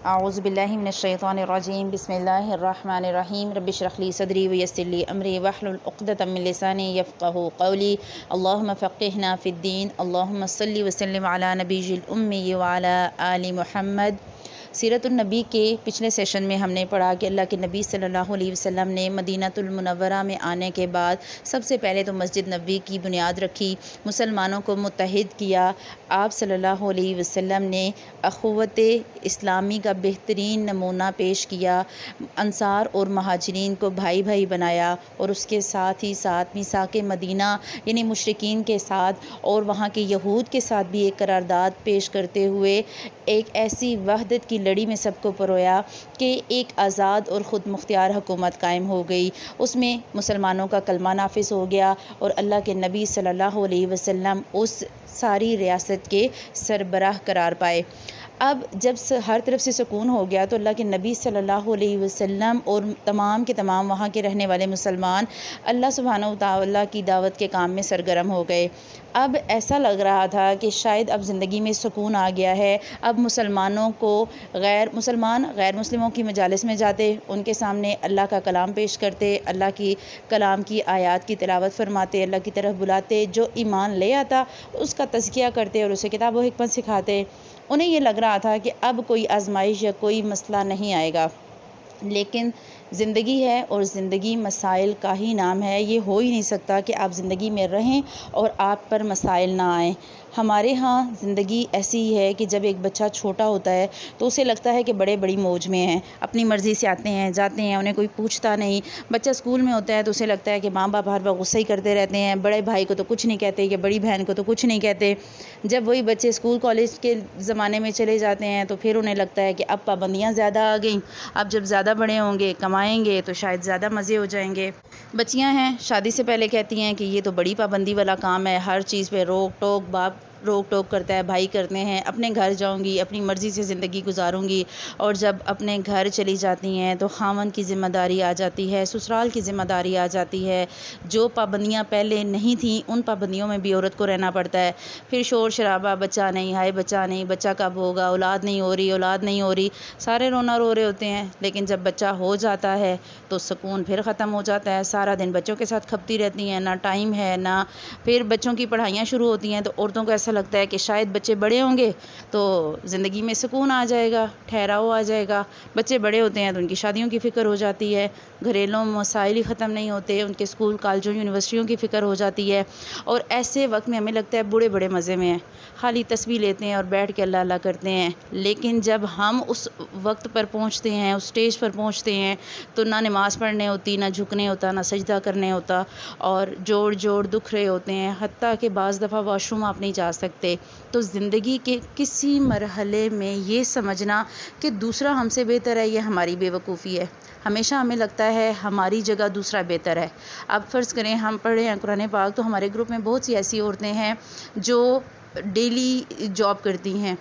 اعوذ باللہ من الشیطان الرجیم بسم اللہ الرحمن الرحیم رب اشرح لی صدری ویسر لی امری واحلل عقدۃ من لسانی یفقہوا قولی اللہم فقہنا فی الدین اللہم صلی وسلم علی نبی الامی وعلی آل محمد۔ سیرت النبی کے پچھلے سیشن میں ہم نے پڑھا کہ اللہ کے نبی صلی اللہ علیہ وسلم نے مدینہ المنورہ میں آنے کے بعد سب سے پہلے تو مسجد نبوی کی بنیاد رکھی، مسلمانوں کو متحد کیا۔ آپ صلی اللہ علیہ وسلم نے اخوت اسلامی کا بہترین نمونہ پیش کیا، انصار اور مہاجرین کو بھائی بھائی بنایا، اور اس کے ساتھ ہی ساتھ میثاق مدینہ یعنی مشرکین کے ساتھ اور وہاں کے یہود کے ساتھ بھی ایک قرارداد پیش کرتے ہوئے ایک ایسی وحدت کی لڑی میں سب کو پرویا کہ ایک آزاد اور خود مختار حکومت قائم ہو گئی۔ اس میں مسلمانوں کا کلمہ نافذ ہو گیا اور اللہ کے نبی صلی اللہ علیہ وسلم اس ساری ریاست کے سربراہ قرار پائے۔ اب جب ہر طرف سے سکون ہو گیا تو اللہ کے نبی صلی اللہ علیہ وسلم اور تمام کے تمام وہاں کے رہنے والے مسلمان اللہ سبحانہ و تعالیٰ کی دعوت کے کام میں سرگرم ہو گئے۔ اب ایسا لگ رہا تھا کہ شاید اب زندگی میں سکون آ گیا ہے۔ اب مسلمانوں کو غیر مسلموں کی مجالس میں جاتے، ان کے سامنے اللہ کا کلام پیش کرتے، اللہ کی کلام کی آیات کی تلاوت فرماتے، اللہ کی طرف بلاتے، جو ایمان لے آتا اس کا تزکیہ کرتے اور اسے کتاب و حکمت سکھاتے۔ انہیں یہ لگ رہا تھا کہ اب کوئی آزمائش یا کوئی مسئلہ نہیں آئے گا، لیکن زندگی ہے اور زندگی مسائل کا ہی نام ہے۔ یہ ہو ہی نہیں سکتا کہ آپ زندگی میں رہیں اور آپ پر مسائل نہ آئیں۔ ہمارے ہاں زندگی ایسی ہی ہے کہ جب ایک بچہ چھوٹا ہوتا ہے تو اسے لگتا ہے کہ بڑے بڑی موج میں ہیں، اپنی مرضی سے آتے ہیں جاتے ہیں، انہیں کوئی پوچھتا نہیں۔ بچہ اسکول میں ہوتا ہے تو اسے لگتا ہے کہ ماں باپ ہر وقت غصہ ہی کرتے رہتے ہیں، بڑے بھائی کو تو کچھ نہیں کہتے یا بڑی بہن کو تو کچھ نہیں کہتے۔ جب وہی بچے اسکول کالج کے زمانے میں چلے جاتے ہیں تو پھر انہیں لگتا ہے کہ اب پابندیاں زیادہ آ گئیں، اب جب زیادہ بڑے ہوں گے کمائیں گے تو شاید زیادہ مزے ہو جائیں گے۔ بچیاں ہیں شادی سے پہلے کہتی ہیں کہ یہ تو بڑی پابندی والا کام ہے، ہر چیز پہ روک ٹوک، باپ روک ٹوک کرتا ہے، بھائی کرتے ہیں، اپنے گھر جاؤں گی اپنی مرضی سے زندگی گزاروں گی۔ اور جب اپنے گھر چلی جاتی ہیں تو خاوند کی ذمہ داری آ جاتی ہے، سسرال کی ذمہ داری آ جاتی ہے، جو پابندیاں پہلے نہیں تھیں ان پابندیوں میں بھی عورت کو رہنا پڑتا ہے۔ پھر شور شرابہ، بچہ نہیں، ہائے بچہ نہیں، بچہ کب ہوگا، اولاد نہیں ہو رہی، اولاد نہیں ہو رہی، سارے رونا رو رہے ہوتے ہیں۔ لیکن جب بچہ ہو جاتا ہے تو سکون پھر ختم ہو جاتا ہے، سارا دن بچوں کے ساتھ کھپتی رہتی ہیں، نہ ٹائم ہے نہ پھر بچوں کی پڑھائیاں شروع ہوتی ہیں تو عورتوں کو ایسا لگتا ہے کہ شاید بچے بڑے ہوں گے تو زندگی میں سکون آ جائے گا، ٹھہراؤ آ جائے گا۔ بچے بڑے ہوتے ہیں تو ان کی شادیوں کی فکر ہو جاتی ہے، گھریلو مسائل ہی ختم نہیں ہوتے، ان کے اسکول کالجوں یونیورسٹیوں کی فکر ہو جاتی ہے۔ اور ایسے وقت میں ہمیں لگتا ہے بڑے بڑے مزے میں ہیں، خالی تسبیح لیتے ہیں اور بیٹھ کے اللہ اللہ کرتے ہیں۔ لیکن جب ہم اس وقت پر پہنچتے ہیں، اس سٹیج پر پہنچتے ہیں تو نہ نماز پڑھنے ہوتی، نہ جھکنے ہوتا، نہ سجدہ کرنے ہوتا، اور جوڑ جوڑ دکھ رہے ہوتے ہیں، حتیٰ کہ بعض دفعہ واش روم آپ نہیں جا سکتے۔ تو زندگی کے کسی مرحلے میں یہ سمجھنا کہ دوسرا ہم سے بہتر ہے، یہ ہماری بے وقوفی ہے۔ ہمیشہ ہمیں لگتا ہے ہماری جگہ دوسرا بہتر ہے۔ اب فرض کریں ہم پڑھے ہیں قرآن پاک تو ہمارے گروپ میں بہت سی ایسی عورتیں ہیں جو ڈیلی جاب کرتی ہیں،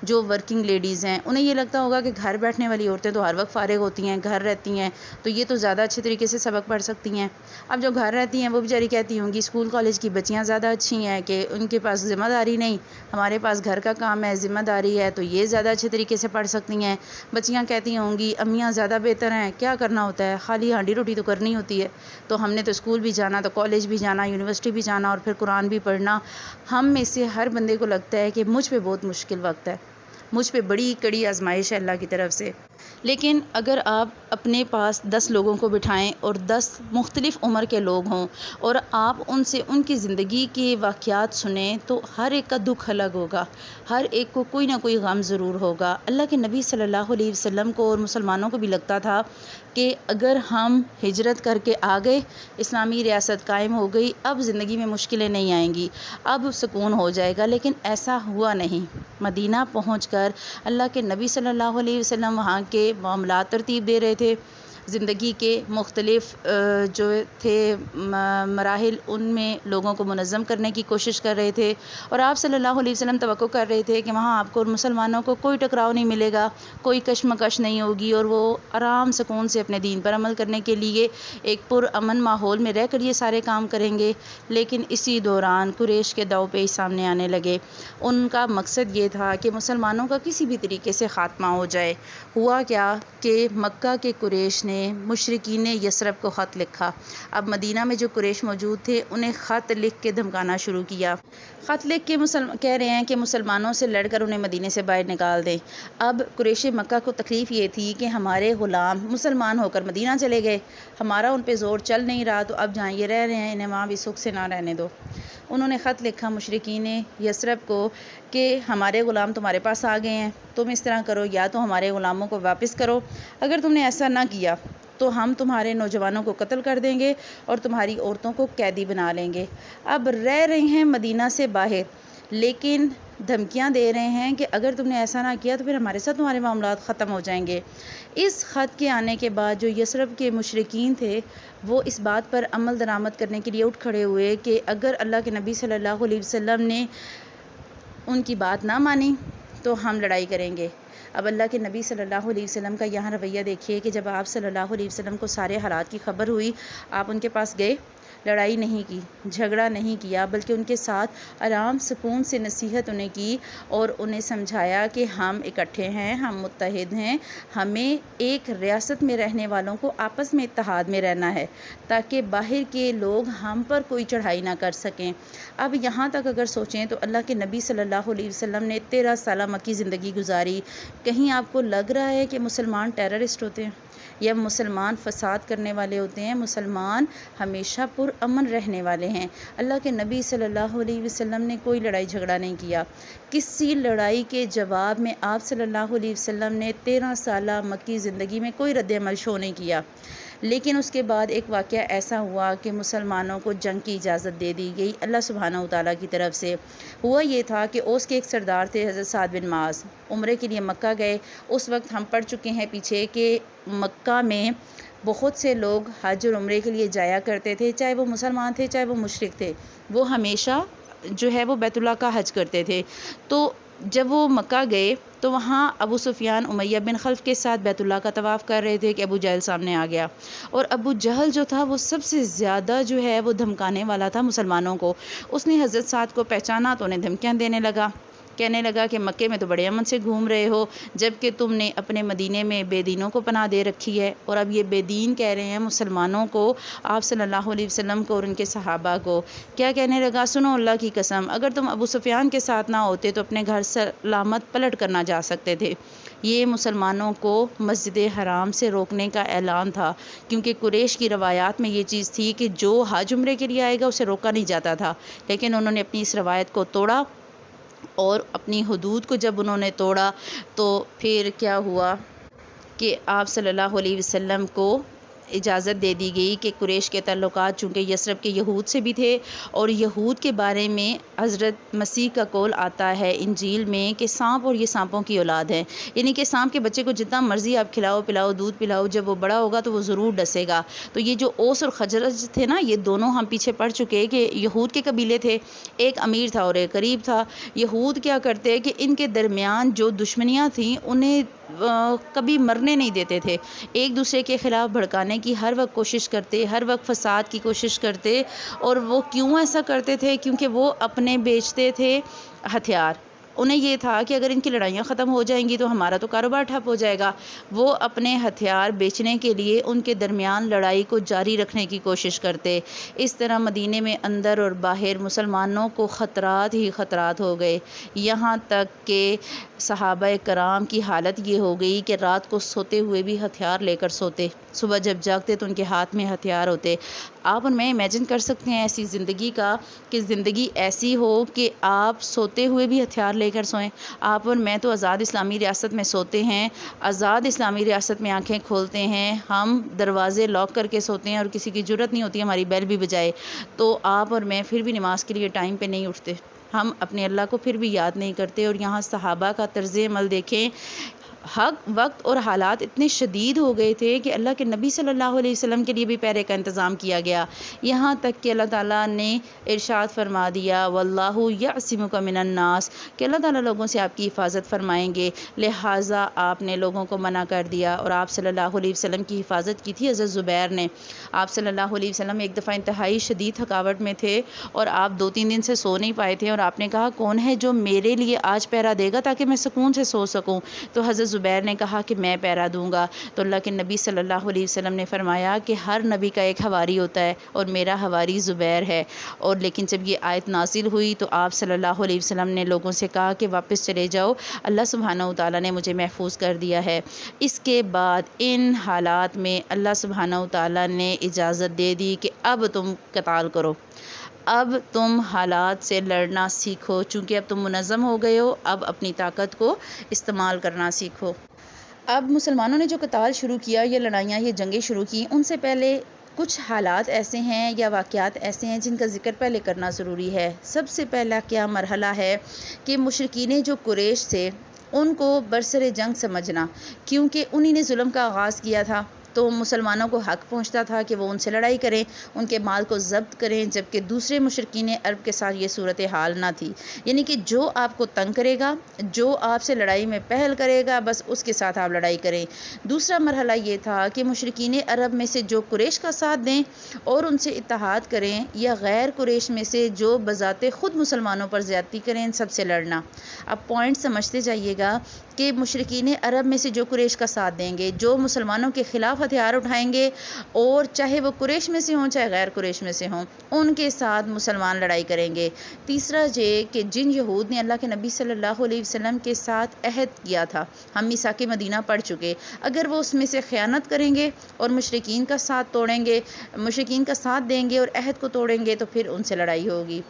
جو ورکنگ لیڈیز ہیں۔ انہیں یہ لگتا ہوگا کہ گھر بیٹھنے والی عورتیں تو ہر وقت فارغ ہوتی ہیں، گھر رہتی ہیں تو یہ تو زیادہ اچھے طریقے سے سبق پڑھ سکتی ہیں۔ اب جو گھر رہتی ہیں وہ بیچاری کہتی ہوں گی اسکول کالج کی بچیاں زیادہ اچھی ہیں کہ ان کے پاس ذمہ داری نہیں، ہمارے پاس گھر کا کام ہے، ذمہ داری ہے، تو یہ زیادہ اچھے طریقے سے پڑھ سکتی ہیں۔ بچیاں کہتی ہوں گی امیاں زیادہ بہتر ہیں، کیا کرنا ہوتا ہے، خالی ہانڈی روٹی تو کرنی ہوتی ہے، تو ہم نے تو اسکول بھی جانا، تو کالج بھی جانا، یونیورسٹی بھی جانا اور پھر قرآن بھی پڑھنا۔ ہم میں سے ہر بندے کو لگتا ہے کہ مجھ پہ بہت مشکل وقت ہے، مجھ پہ بڑی کڑی آزمائش ہے اللہ کی طرف سے۔ لیکن اگر آپ اپنے پاس 10 لوگوں کو بٹھائیں اور 10 مختلف عمر کے لوگ ہوں اور آپ ان سے ان کی زندگی کے واقعات سنیں تو ہر ایک کا دکھ الگ ہوگا، ہر ایک کو کوئی نہ کوئی غم ضرور ہوگا۔ اللہ کے نبی صلی اللہ علیہ وسلم کو اور مسلمانوں کو بھی لگتا تھا کہ اگر ہم ہجرت کر کے آ گئے، اسلامی ریاست قائم ہو گئی، اب زندگی میں مشکلیں نہیں آئیں گی، اب سکون ہو جائے گا۔ لیکن ایسا ہوا نہیں۔ مدینہ پہنچ کر اللہ کے نبی صلی اللہ علیہ وسلم وہاں کے معاملات ترتیب دے رہے تھے، زندگی کے مختلف جو تھے مراحل ان میں لوگوں کو منظم کرنے کی کوشش کر رہے تھے، اور آپ صلی اللہ علیہ وسلم توقع کر رہے تھے کہ وہاں آپ کو اور مسلمانوں کو کوئی ٹکراؤ نہیں ملے گا، کوئی کشمکش نہیں ہوگی، اور وہ آرام سکون سے اپنے دین پر عمل کرنے کے لیے ایک پرامن ماحول میں رہ کر یہ سارے کام کریں گے۔ لیکن اسی دوران قریش کے دو پیش سامنے آنے لگے۔ ان کا مقصد یہ تھا کہ مسلمانوں کا کسی بھی طریقے سے خاتمہ ہو جائے۔ ہوا کیا کہ مکہ کے قریش نے مشرکین یثرب کو خط لکھا۔ اب مدینہ میں جو قریش موجود تھے انہیں خط لکھ کے دھمکانا شروع کیا۔ خط لکھ کے کہہ رہے ہیں کہ مسلمانوں سے لڑ کر انہیں مدینے سے باہر نکال دیں۔ اب قریش مکہ کو تکلیف یہ تھی کہ ہمارے غلام مسلمان ہو کر مدینہ چلے گئے، ہمارا ان پہ زور چل نہیں رہا، تو اب جہاں یہ رہ رہے ہیں انہیں وہاں بھی سکھ سے نہ رہنے دو۔ انہوں نے خط لکھا مشرکین یثرب کو کہ ہمارے غلام تمہارے پاس آ گئے ہیں، تم اس طرح کرو، یا تو ہمارے غلاموں کو واپس کرو، اگر تم نے ایسا نہ کیا تو ہم تمہارے نوجوانوں کو قتل کر دیں گے اور تمہاری عورتوں کو قیدی بنا لیں گے۔ اب رہ رہے ہیں مدینہ سے باہر، لیکن دھمکیاں دے رہے ہیں کہ اگر تم نے ایسا نہ کیا تو پھر ہمارے ساتھ تمہارے معاملات ختم ہو جائیں گے۔ اس خط کے آنے کے بعد جو یثرب کے مشرکین تھے وہ اس بات پر عمل درآمد کرنے کے لیے اٹھ کھڑے ہوئے کہ اگر اللہ کے نبی صلی اللہ علیہ وسلم نے ان کی بات نہ مانی تو ہم لڑائی کریں گے۔ اب اللہ کے نبی صلی اللہ علیہ وسلم کا یہاں رویہ دیکھیے کہ جب آپ صلی اللہ علیہ وسلم کو سارے حالات کی خبر ہوئی، آپ ان کے پاس گئے، لڑائی نہیں کی، جھگڑا نہیں کیا، بلکہ ان کے ساتھ آرام سکون سے نصیحت انہیں کی اور انہیں سمجھایا کہ ہم اکٹھے ہیں، ہم متحد ہیں، ہمیں ایک ریاست میں رہنے والوں کو آپس میں اتحاد میں رہنا ہے تاکہ باہر کے لوگ ہم پر کوئی چڑھائی نہ کر سکیں۔ اب یہاں تک اگر سوچیں تو اللہ کے نبی صلی اللہ علیہ وسلم نے 13 سالہ مکی زندگی گزاری۔ کہیں آپ کو لگ رہا ہے کہ مسلمان ٹیررسٹ ہوتے ہیں یا مسلمان فساد کرنے والے ہوتے ہیں؟ مسلمان ہمیشہ پرامن رہنے والے ہیں۔ اللہ کے نبی صلی اللہ علیہ وسلم نے کوئی لڑائی جھگڑا نہیں کیا۔ کسی لڑائی کے جواب میں آپ صلی اللہ علیہ وسلم نے 13 سالہ مکی زندگی میں کوئی رد عمل شو نہیں کیا۔ لیکن اس کے بعد ایک واقعہ ایسا ہوا کہ مسلمانوں کو جنگ کی اجازت دے دی گئی اللہ سبحانہ وتعالیٰ کی طرف سے۔ ہوا یہ تھا کہ اوس کے ایک سردار تھے حضرت سعد بن معاذ، عمرے کے لیے مکہ گئے۔ اس وقت ہم پڑھ چکے ہیں پیچھے کہ مکہ میں بہت سے لوگ حج اور عمرے کے لیے جایا کرتے تھے، چاہے وہ مسلمان تھے چاہے وہ مشرک تھے، وہ ہمیشہ جو ہے وہ بیت اللہ کا حج کرتے تھے۔ تو جب وہ مکہ گئے تو وہاں ابو سفیان امیہ بن خلف کے ساتھ بیت اللہ کا طواف کر رہے تھے کہ ابو جہل سامنے آ گیا، اور ابو جہل جو تھا وہ سب سے زیادہ جو ہے وہ دھمکانے والا تھا مسلمانوں کو۔ اس نے حضرت سعد کو پہچانا تو انہیں دھمکیاں دینے لگا، کہنے لگا کہ مکے میں تو بڑے امن سے گھوم رہے ہو، جبکہ تم نے اپنے مدینے میں بے دینوں کو پناہ دے رکھی ہے، اور اب یہ بے دین کہہ رہے ہیں مسلمانوں کو، آپ صلی اللہ علیہ وسلم کو اور ان کے صحابہ کو۔ کیا کہنے لگا؟ سنو اللہ کی قسم، اگر تم ابو سفیان کے ساتھ نہ ہوتے تو اپنے گھر سلامت پلٹ کر نہ جا سکتے تھے۔ یہ مسلمانوں کو مسجد حرام سے روکنے کا اعلان تھا، کیونکہ قریش کی روایات میں یہ چیز تھی کہ جو حج عمرے کے لیے آئے گا اسے روکا نہیں جاتا تھا، لیکن انہوں نے اپنی اس روایت کو توڑا، اور اپنی حدود کو جب انہوں نے توڑا تو پھر کیا ہوا کہ آپ صلی اللہ علیہ وسلم کو اجازت دے دی گئی کہ قریش کے تعلقات چونکہ یثرب کے یہود سے بھی تھے، اور یہود کے بارے میں حضرت مسیح کا قول آتا ہے انجیل میں کہ سانپ اور یہ سانپوں کی اولاد ہے، یعنی کہ سانپ کے بچے کو جتنا مرضی آپ کھلاؤ پلاؤ دودھ پلاؤ، جب وہ بڑا ہوگا تو وہ ضرور ڈسے گا۔ تو یہ جو اوس اور خزرج تھے نا، یہ دونوں ہم پیچھے پڑھ چکے کہ یہود کے قبیلے تھے، ایک امیر تھا اور ایک غریب تھا۔ یہود کیا کرتے کہ ان کے درمیان جو دشمنیاں تھیں انہیں کبھی مرنے نہیں دیتے تھے، ایک دوسرے کے خلاف بھڑکانے کی ہر وقت کوشش کرتے، ہر وقت فساد کی کوشش کرتے۔ اور وہ کیوں ایسا کرتے تھے؟ کیونکہ وہ اپنے بیچتے تھے ہتھیار۔ انہیں یہ تھا کہ اگر ان کی لڑائیاں ختم ہو جائیں گی تو ہمارا تو کاروبار ٹھپ ہو جائے گا۔ وہ اپنے ہتھیار بیچنے کے لیے ان کے درمیان لڑائی کو جاری رکھنے کی کوشش کرتے۔ اس طرح مدینے میں اندر اور باہر مسلمانوں کو خطرات ہی خطرات ہو گئے، یہاں تک کہ صحابہ کرام کی حالت یہ ہو گئی کہ رات کو سوتے ہوئے بھی ہتھیار لے کر سوتے، صبح جب جاگتے تو ان کے ہاتھ میں ہتھیار ہوتے۔ آپ ان میں امیجن کر سکتے ہیں ایسی زندگی کا، کہ زندگی ایسی ہو کہ آپ سوتے ہوئے بھی ہتھیار لے کر سوئیں۔ آپ اور میں تو آزاد اسلامی ریاست میں سوتے ہیں، آزاد اسلامی ریاست میں آنکھیں کھولتے ہیں، ہم دروازے لاک کر کے سوتے ہیں اور کسی کی جرت نہیں ہوتی ہماری بیل بھی بجائے، تو آپ اور میں پھر بھی نماز کے لیے ٹائم پہ نہیں اٹھتے، ہم اپنے اللہ کو پھر بھی یاد نہیں کرتے۔ اور یہاں صحابہ کا طرز عمل دیکھیں، وقت اور حالات اتنے شدید ہو گئے تھے کہ اللہ کے نبی صلی اللہ علیہ وسلم کے لیے بھی پہرے کا انتظام کیا گیا، یہاں تک کہ اللہ تعالیٰ نے ارشاد فرما دیا واللہ یعصمک من الناس، کہ اللہ تعالیٰ لوگوں سے آپ کی حفاظت فرمائیں گے، لہٰذا آپ نے لوگوں کو منع کر دیا اور آپ صلی اللہ علیہ وسلم کی حفاظت کی تھی حضرت زبیر نے۔ آپ صلی اللہ علیہ وسلم ایک دفعہ انتہائی شدید تھکاوٹ میں تھے اور آپ 2-3 دن سے سو نہیں پائے تھے، اور آپ نے کہا کون ہے جو میرے لیے آج پہرا دے گا تاکہ میں سکون سے سو سکوں؟ تو حضرت زبیر نے کہا کہ میں پہرا دوں گا۔ تو اللہ کے نبی صلی اللہ علیہ وسلم نے فرمایا کہ ہر نبی کا ایک حواری ہوتا ہے اور میرا حواری زبیر ہے۔ اور لیکن جب یہ آیت نازل ہوئی تو آپ صلی اللہ علیہ وسلم نے لوگوں سے کہا کہ واپس چلے جاؤ، اللہ سبحانہ و تعالیٰ نے مجھے محفوظ کر دیا ہے۔ اس کے بعد ان حالات میں اللہ سبحانہ و تعالیٰ نے اجازت دے دی کہ اب تم قتال کرو، اب تم حالات سے لڑنا سیکھو، چونکہ اب تم منظم ہو گئے ہو، اب اپنی طاقت کو استعمال کرنا سیکھو۔ اب مسلمانوں نے جو قتال شروع کیا، یہ لڑائیاں، یہ جنگیں شروع کی، ان سے پہلے کچھ حالات ایسے ہیں یا واقعات ایسے ہیں جن کا ذکر پہلے کرنا ضروری ہے۔ سب سے پہلا کیا مرحلہ ہے کہ مشرکین جو قریش تھے ان کو برسر جنگ سمجھنا، کیونکہ انہی نے ظلم کا آغاز کیا تھا، تو مسلمانوں کو حق پہنچتا تھا کہ وہ ان سے لڑائی کریں، ان کے مال کو ضبط کریں، جبکہ دوسرے مشرکین عرب کے ساتھ یہ صورتحال نہ تھی، یعنی کہ جو آپ کو تنگ کرے گا، جو آپ سے لڑائی میں پہل کرے گا، بس اس کے ساتھ آپ لڑائی کریں۔ دوسرا مرحلہ یہ تھا کہ مشرکین عرب میں سے جو قریش کا ساتھ دیں اور ان سے اتحاد کریں، یا غیر قریش میں سے جو بذات خود مسلمانوں پر زیادتی کریں، ان سب سے لڑنا۔ اب پوائنٹ سمجھتے جائیے گا کہ مشرکین عرب میں سے جو قریش کا ساتھ دیں گے، جو مسلمانوں کے خلاف ہتھیار اٹھائیں گے، اور چاہے وہ قریش میں سے ہوں چاہے غیر قریش میں سے ہوں، ان کے ساتھ مسلمان لڑائی کریں گے۔ تیسرا یہ کہ جن یہود نے اللہ کے نبی صلی اللہ علیہ وسلم کے ساتھ عہد کیا تھا، ہم میثاق مدینہ پڑھ چکے، اگر وہ اس میں سے خیانت کریں گے اور مشرکین کا ساتھ توڑیں گے، مشرکین کا ساتھ دیں گے اور عہد کو توڑیں گے، تو پھر ان سے لڑائی ہوگی۔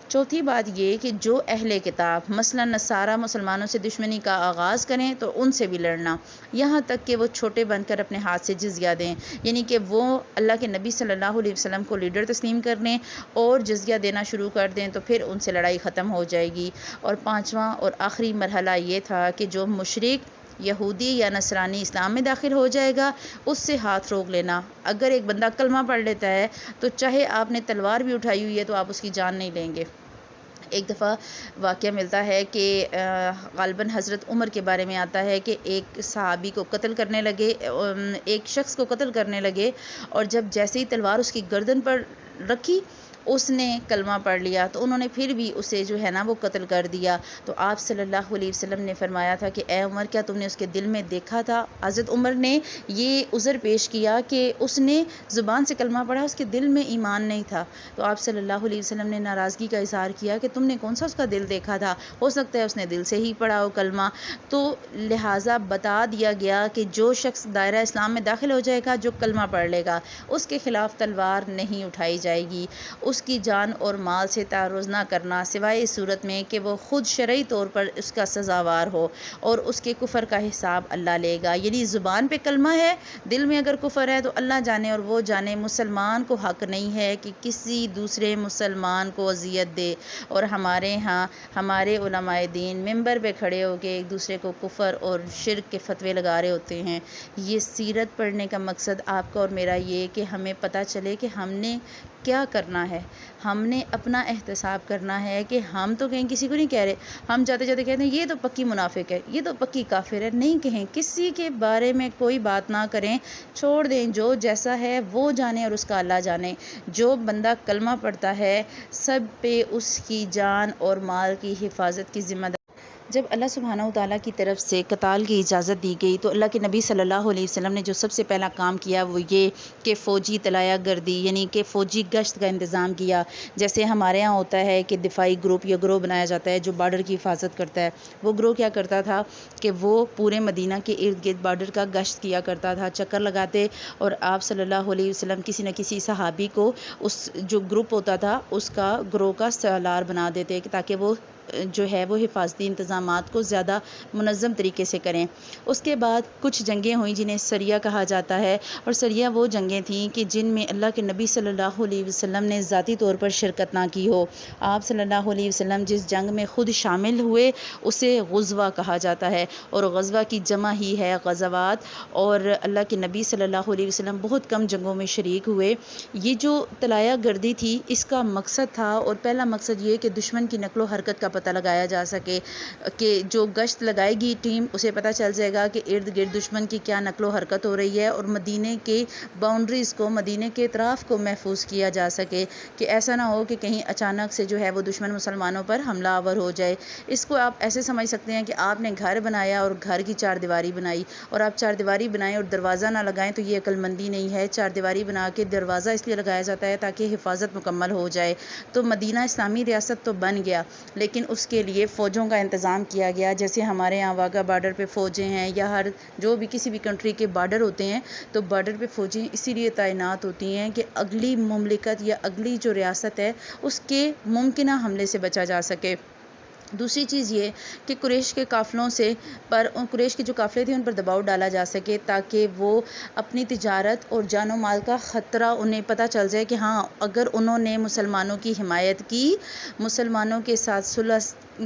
چوتھی بات یہ کہ جو اہل کتاب مثلا نصارہ مسلمانوں سے دشمنی کا آغاز کریں تو ان سے بھی لڑنا، یہاں تک کہ وہ چھوٹے بن کر اپنے ہاتھ سے جزیہ دیں، یعنی کہ وہ اللہ کے نبی صلی اللہ علیہ وسلم کو لیڈر تسلیم کر لیں اور جزیہ دینا شروع کر دیں، تو پھر ان سے لڑائی ختم ہو جائے گی۔ اور پانچواں اور آخری مرحلہ یہ تھا کہ جو مشرک یہودی یا نصرانی اسلام میں داخل ہو جائے گا، اس سے ہاتھ روک لینا۔ اگر ایک بندہ کلمہ پڑھ لیتا ہے تو چاہے آپ نے تلوار بھی اٹھائی ہوئی ہے تو آپ اس کی جان نہیں لیں گے۔ ایک دفعہ واقعہ ملتا ہے کہ غالباً حضرت عمر کے بارے میں آتا ہے کہ ایک صحابی کو قتل کرنے لگے، ایک شخص کو قتل کرنے لگے، اور جب جیسے ہی تلوار اس کی گردن پر رکھی، اس نے کلمہ پڑھ لیا، تو انہوں نے پھر بھی اسے جو ہے نا وہ قتل کر دیا۔ تو آپ صلی اللہ علیہ وسلم نے فرمایا تھا کہ اے عمر، کیا تم نے اس کے دل میں دیکھا تھا؟ حضرت عمر نے یہ عذر پیش کیا کہ اس نے زبان سے کلمہ پڑھا، اس کے دل میں ایمان نہیں تھا۔ تو آپ صلی اللہ علیہ وسلم نے ناراضگی کا اظہار کیا کہ تم نے کون سا اس کا دل دیکھا تھا، ہو سکتا ہے اس نے دل سے ہی پڑھا ہو کلمہ۔ تو لہٰذا بتا دیا گیا کہ جو شخص دائرہ اسلام میں داخل ہو جائے گا، جو کلمہ پڑھ لے گا، اس کے خلاف تلوار نہیں اٹھائی جائے گی، اس کی جان اور مال سے تعرض نہ کرنا، سوائے اس صورت میں کہ وہ خود شرعی طور پر اس کا سزاوار ہو، اور اس کے کفر کا حساب اللہ لے گا۔ یعنی زبان پہ کلمہ ہے، دل میں اگر کفر ہے تو اللہ جانے اور وہ جانے، مسلمان کو حق نہیں ہے کہ کسی دوسرے مسلمان کو اذیت دے۔ اور ہمارے ہاں ہمارے علماء دین ممبر پہ کھڑے ہو کے ایک دوسرے کو کفر اور شرک کے فتوے لگا رہے ہوتے ہیں۔ یہ سیرت پڑھنے کا مقصد آپ کا اور میرا یہ کہ ہمیں پتہ چلے کہ ہم نے کیا کرنا ہے، ہم نے اپنا احتساب کرنا ہے کہ ہم تو کہیں کسی کو نہیں کہہ رہے، ہم جاتے جاتے کہتے ہیں یہ تو پکی منافق ہے، یہ تو پکی کافر ہے، نہیں کہیں، کسی کے بارے میں کوئی بات نہ کریں، چھوڑ دیں، جو جیسا ہے وہ جانے اور اس کا اللہ جانے۔ جو بندہ کلمہ پڑھتا ہے، سب پہ اس کی جان اور مال کی حفاظت کی ذمہ داری۔ جب اللہ سبحانہ و تعالیٰ کی طرف سے قتال کی اجازت دی گئی تو اللہ کے نبی صلی اللہ علیہ وسلم نے جو سب سے پہلا کام کیا وہ یہ کہ فوجی طلایہ گردی، یعنی کہ فوجی گشت کا انتظام کیا۔ جیسے ہمارے ہاں ہوتا ہے کہ دفاعی گروپ یا گروہ بنایا جاتا ہے جو بارڈر کی حفاظت کرتا ہے، وہ گروہ کیا کرتا تھا کہ وہ پورے مدینہ کے ارد گرد بارڈر کا گشت کیا کرتا تھا، چکر لگاتے، اور آپ صلی اللہ علیہ وسلم کسی نہ کسی صحابی کو اس جو گروپ ہوتا تھا اس کا گروہ کا سالار بنا دیتے تاکہ وہ جو ہے وہ حفاظتی انتظامات کو زیادہ منظم طریقے سے کریں۔ اس کے بعد کچھ جنگیں ہوئیں جنہیں سریہ کہا جاتا ہے، اور سریہ وہ جنگیں تھیں کہ جن میں اللہ کے نبی صلی اللہ علیہ وسلم نے ذاتی طور پر شرکت نہ کی ہو۔ آپ صلی اللہ علیہ وسلم جس جنگ میں خود شامل ہوئے اسے غزوہ کہا جاتا ہے، اور غزوہ کی جمع ہی ہے غزوات، اور اللہ کے نبی صلی اللہ علیہ وسلم بہت کم جنگوں میں شریک ہوئے۔ یہ جو طلایہ گردی تھی اس کا مقصد تھا، اور پہلا مقصد یہ کہ دشمن کی نقل و حرکت کا پتہ لگایا جا سکے، کہ جو گشت لگائے گی ٹیم اسے پتہ چل جائے گا کہ ارد گرد دشمن کی کیا نقل و حرکت ہو رہی ہے، اور مدینے کے باؤنڈریز کو، مدینے کے اطراف کو محفوظ کیا جا سکے، کہ ایسا نہ ہو کہ کہیں اچانک سے جو ہے وہ دشمن مسلمانوں پر حملہ آور ہو جائے۔ اس کو آپ ایسے سمجھ سکتے ہیں کہ آپ نے گھر بنایا اور گھر کی چار دیواری بنائی، اور آپ چار دیواری بنائیں اور دروازہ نہ لگائیں تو یہ عقل مندی نہیں ہے۔ چار دیواری بنا کے دروازہ اس لیے لگایا جاتا ہے تاکہ حفاظت مکمل ہو جائے۔ تو مدینہ اسلامی ریاست تو بن گیا، لیکن اس کے لیے فوجوں کا انتظام کیا گیا، جیسے ہمارے یہاں واگا بارڈر پہ فوجیں ہیں، یا ہر جو بھی کسی بھی کنٹری کے بارڈر ہوتے ہیں تو بارڈر پہ فوجیں اسی لیے تعینات ہوتی ہیں کہ اگلی مملکت یا اگلی جو ریاست ہے اس کے ممکنہ حملے سے بچا جا سکے۔ دوسری چیز یہ کہ قریش کے قافلوں سے قریش کے جو قافلے تھے ان پر دباؤ ڈالا جا سکے، تاکہ وہ اپنی تجارت اور جان و مال کا خطرہ انہیں پتہ چل جائے کہ ہاں اگر انہوں نے مسلمانوں کی حمایت کی، مسلمانوں کے ساتھ صلح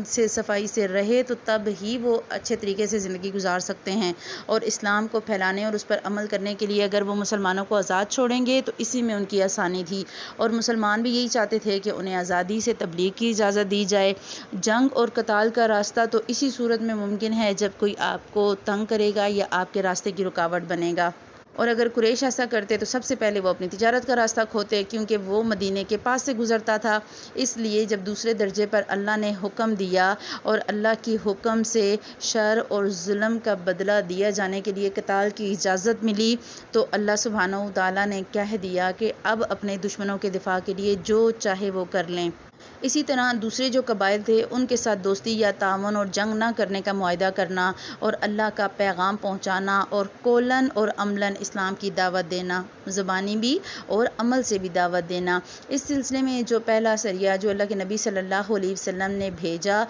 سے صفائی سے رہے، تو تب ہی وہ اچھے طریقے سے زندگی گزار سکتے ہیں۔ اور اسلام کو پھیلانے اور اس پر عمل کرنے کے لیے اگر وہ مسلمانوں کو آزاد چھوڑیں گے تو اسی میں ان کی آسانی تھی، اور مسلمان بھی یہی چاہتے تھے کہ انہیں آزادی سے تبلیغ کی اجازت دی جائے۔ جنگ اور قتال کا راستہ تو اسی صورت میں ممکن ہے جب کوئی آپ کو تنگ کرے گا یا آپ کے راستے کی رکاوٹ بنے گا، اور اگر قریش ایسا کرتے تو سب سے پہلے وہ اپنی تجارت کا راستہ کھوتے، کیونکہ وہ مدینے کے پاس سے گزرتا تھا۔ اس لیے جب دوسرے درجے پر اللہ نے حکم دیا اور اللہ کی حکم سے شر اور ظلم کا بدلہ دیا جانے کے لیے قتال کی اجازت ملی، تو اللہ سبحانہ و تعالیٰ نے کہہ دیا کہ اب اپنے دشمنوں کے دفاع کے لیے جو چاہے وہ کر لیں۔ اسی طرح دوسرے جو قبائل تھے ان کے ساتھ دوستی یا تعاون اور جنگ نہ کرنے کا معاہدہ کرنا، اور اللہ کا پیغام پہنچانا، اور قولاً اور عملاً اسلام کی دعوت دینا، زبانی بھی اور عمل سے بھی دعوت دینا۔ اس سلسلے میں جو پہلا سریہ جو اللہ کے نبی صلی اللہ علیہ وسلم نے بھیجا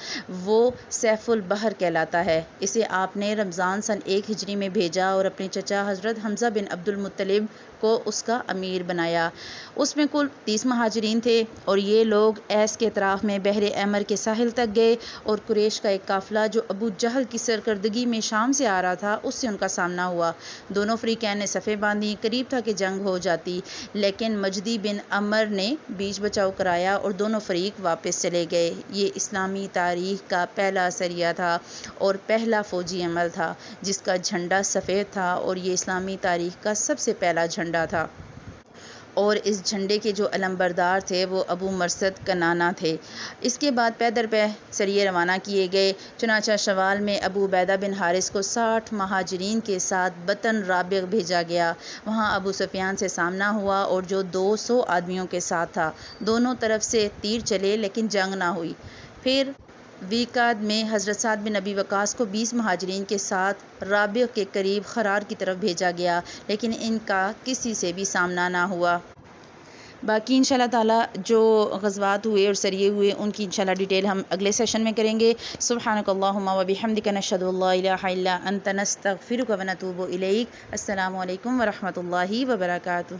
وہ سیف البحر کہلاتا ہے۔ اسے آپ نے رمضان سن 1 ہجری میں بھیجا اور اپنے چچا حضرت حمزہ بن عبد المطلب کو اس کا امیر بنایا۔ اس میں کل 30 مہاجرین تھے، اور یہ لوگ ایس کے اطراف میں بحر احمر کے ساحل تک گئے، اور قریش کا ایک قافلہ جو ابو جہل کی سرکردگی میں شام سے آ رہا تھا اس سے ان کا سامنا ہوا۔ دونوں فریقین نے صفیں باندھی، قریب تھا کہ جنگ ہو جاتی، لیکن مجدی بن عمر نے بیچ بچاؤ کرایا اور دونوں فریق واپس چلے گئے۔ یہ اسلامی تاریخ کا پہلا سریہ تھا اور پہلا فوجی عمل تھا جس کا جھنڈا سفید تھا، اور یہ اسلامی تاریخ کا سب سے پہلا جھنڈا تھا۔ اور اس جھنڈے کے جو علمبردار تھے وہ ابو مرثد کنانہ تھے۔ اس کے بعد پے در پے سریے روانہ کیے گئے، چنانچہ شوال میں ابو عبیدہ بن حارث کو 60 مہاجرین کے ساتھ بطن رابغ بھیجا گیا۔ وہاں ابو سفیان سے سامنا ہوا اور جو 200 آدمیوں کے ساتھ تھا، دونوں طرف سے تیر چلے لیکن جنگ نہ ہوئی۔ پھر ویقاد میں حضرت سعد بن ابی وقاص کو 20 مہاجرین کے ساتھ رابغ کے قریب خرار کی طرف بھیجا گیا، لیکن ان کا کسی سے بھی سامنا نہ ہوا۔ باقی انشاءاللہ تعالیٰ جو غزوات ہوئے اور سریے ہوئے ان کی انشاءاللہ ڈیٹیل ہم اگلے سیشن میں کریں گے۔ سبحانک اللہم و بحمدک نشہد ان لا الہ الا انت نستغفرک و نتوب الیک۔ السلام علیکم ورحمۃ اللہ وبرکاتہ۔